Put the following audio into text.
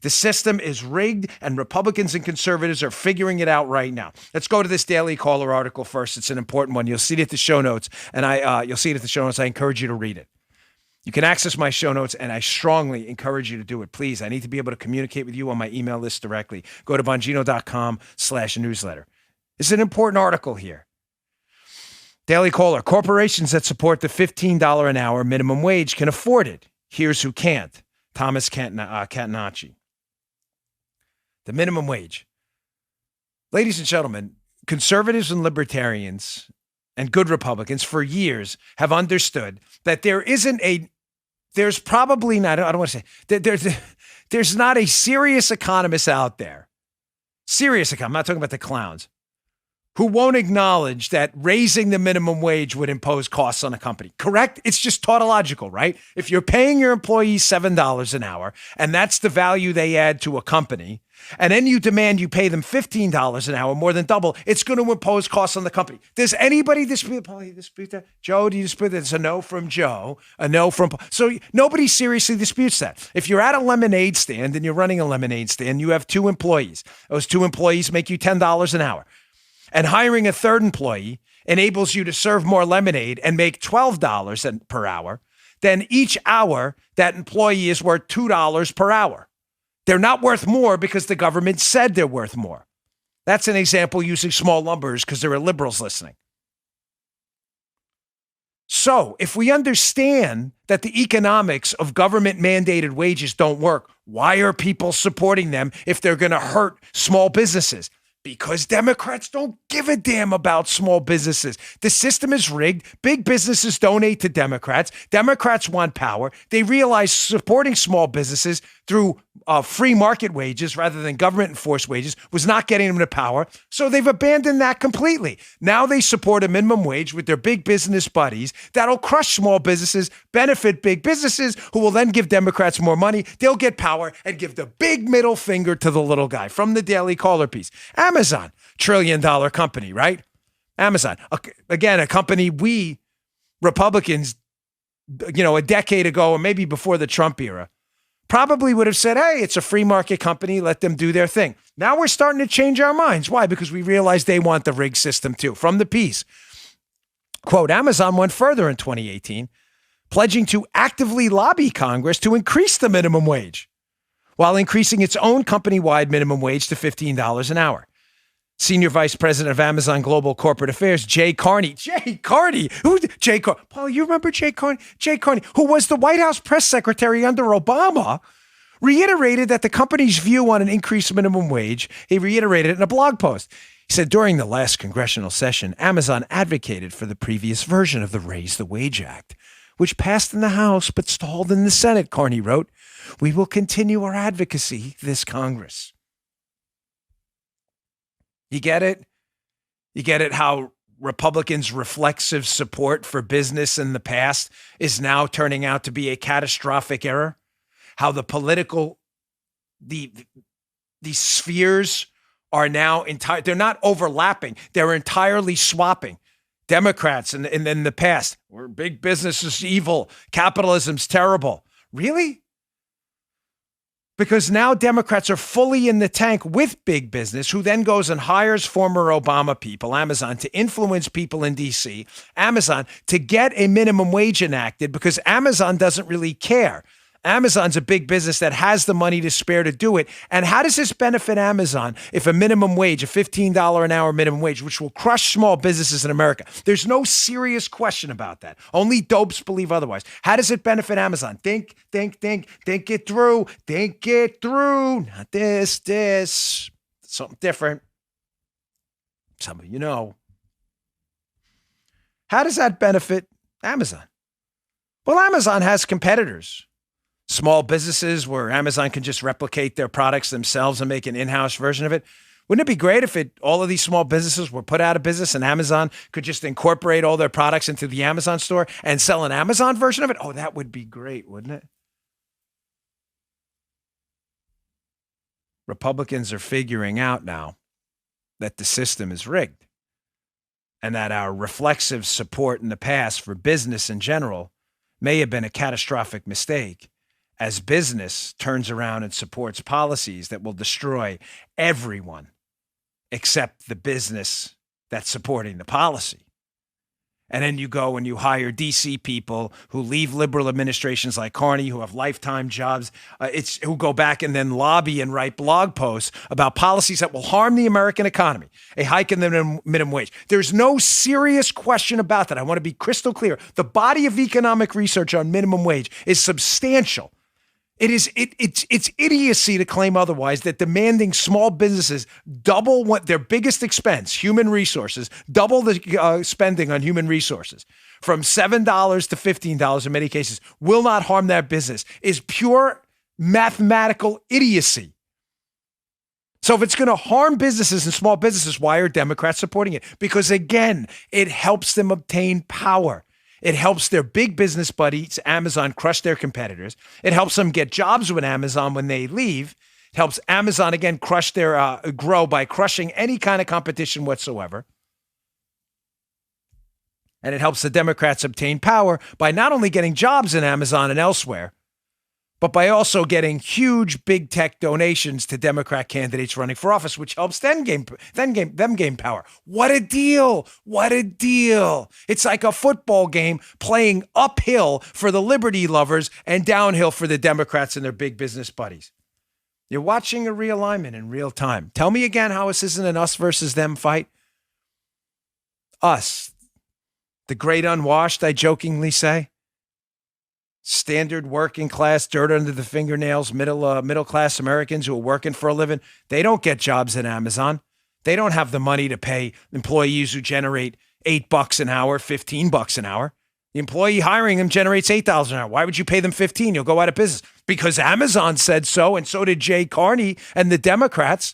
The system is rigged, and Republicans and conservatives are figuring it out right now. Let's go to this Daily Caller article first. It's an important one. You'll see it at the show notes, and you'll see it at the show notes. I encourage you to read it. You can access my show notes, and I strongly encourage you to do it. Please, I need to be able to communicate with you on my email list directly. Go to bongino.com/newsletter. It's an important article here. Daily Caller, corporations that support the $15 an hour minimum wage can afford it. Here's who can't. Thomas Catenacci. The minimum wage. Ladies and gentlemen, conservatives and libertarians and good Republicans for years have understood that there's probably not, I don't want to say, there's not a serious economist out there, I'm not talking about the clowns, who won't acknowledge that raising the minimum wage would impose costs on a company. Correct? It's just tautological, right? If you're paying your employees $7 an hour, and that's the value they add to a company, and then you demand you pay them $15 an hour, more than double, it's going to impose costs on the company. Does anybody dispute that? Joe, do you dispute that? It's a no from Joe, a no from Paul. So nobody seriously disputes that. If you're at a lemonade stand and you're running a lemonade stand, you have 2 employees. Those 2 employees make you $10 an hour. And hiring a third employee enables you to serve more lemonade and make $12 per hour. Then each hour, that employee is worth $2 per hour. They're not worth more because the government said they're worth more. That's an example using small numbers because there are liberals listening. So if we understand that the economics of government-mandated wages don't work, why are people supporting them if they're going to hurt small businesses? Because Democrats don't give a damn about small businesses. The system is rigged. Big businesses donate to Democrats. Democrats want power. They realize supporting small businesses through free market wages rather than government-enforced wages was not getting them to power. So they've abandoned that completely. Now they support a minimum wage with their big business buddies that'll crush small businesses, benefit big businesses, who will then give Democrats more money. They'll get power and give the big middle finger to the little guy. From the Daily Caller piece. Amazon, trillion-dollar company, right? Amazon, again, a company we Republicans, a decade ago or maybe before the Trump era, probably would have said, hey, it's a free market company. Let them do their thing. Now we're starting to change our minds. Why? Because we realize they want the rigged system too. From the piece, quote, Amazon went further in 2018, pledging to actively lobby Congress to increase the minimum wage while increasing its own company-wide minimum wage to $15 an hour. Senior Vice President of Amazon Global Corporate Affairs, Jay Carney. Who's Jay Carney? Paul, you remember Jay Carney? Jay Carney, who was the White House press secretary under Obama, reiterated that the company's view on an increased minimum wage, he reiterated it in a blog post. He said, during the last congressional session, Amazon advocated for the previous version of the Raise the Wage Act, which passed in the House but stalled in the Senate, Carney wrote. We will continue our advocacy this Congress. You get it? You get it how Republicans' reflexive support for business in the past is now turning out to be a catastrophic error? How the political, the spheres are now they're not overlapping. They're entirely swapping. Democrats in the past were big business is evil. Capitalism's terrible. Really? Because now Democrats are fully in the tank with big business, who then goes and hires former Obama people, Amazon, to influence people in D.C., Amazon, to get a minimum wage enacted because Amazon doesn't really care. Amazon's a big business that has the money to spare to do it. And how does this benefit Amazon if a minimum wage, a $15 an hour minimum wage, which will crush small businesses in America? There's no serious question about that. Only dopes believe otherwise. How does it benefit Amazon? Think it through. Think it through. Not this. Something different. Some of you know. How does that benefit Amazon? Well, Amazon has competitors. Small businesses where Amazon can just replicate their products themselves and make an in-house version of it. Wouldn't it be great if all of these small businesses were put out of business and Amazon could just incorporate all their products into the Amazon store and sell an Amazon version of it? Oh, that would be great, wouldn't it? Republicans are figuring out now that the system is rigged and that our reflexive support in the past for business in general may have been a catastrophic mistake. as business turns around and supports policies that will destroy everyone except the business that's supporting the policy. And then you go and you hire DC people who leave liberal administrations like Carney, who have lifetime jobs, who go back and then lobby and write blog posts about policies that will harm the American economy, a hike in the minimum wage. There's no serious question about that. I want to be crystal clear. The body of economic research on minimum wage is substantial. It's idiocy to claim otherwise, that demanding small businesses double what their biggest expense, human resources, double the spending on human resources from $7 to $15 in many cases will not harm that business is pure mathematical idiocy. So if it's going to harm businesses and small businesses, why are Democrats supporting it? Because again, it helps them obtain power. It helps their big business buddies, Amazon, crush their competitors. It helps them get jobs with Amazon when they leave. It helps Amazon, again, crush their grow by crushing any kind of competition whatsoever. And it helps the Democrats obtain power by not only getting jobs in Amazon and elsewhere, but by also getting huge big tech donations to Democrat candidates running for office, which helps them gain power. What a deal. What a deal. It's like a football game playing uphill for the liberty lovers and downhill for the Democrats and their big business buddies. You're watching a realignment in real time. Tell me again how this isn't an us versus them fight. Us, the great unwashed, I jokingly say. Standard working class, dirt under the fingernails, middle class Americans who are working for a living. They don't get jobs at Amazon. They don't have the money to pay employees who generate $8 an hour, $15 an hour. The employee hiring them generates $8 an hour. Why would you pay them $15? You'll go out of business. Because Amazon said so, and so did Jay Carney and the Democrats.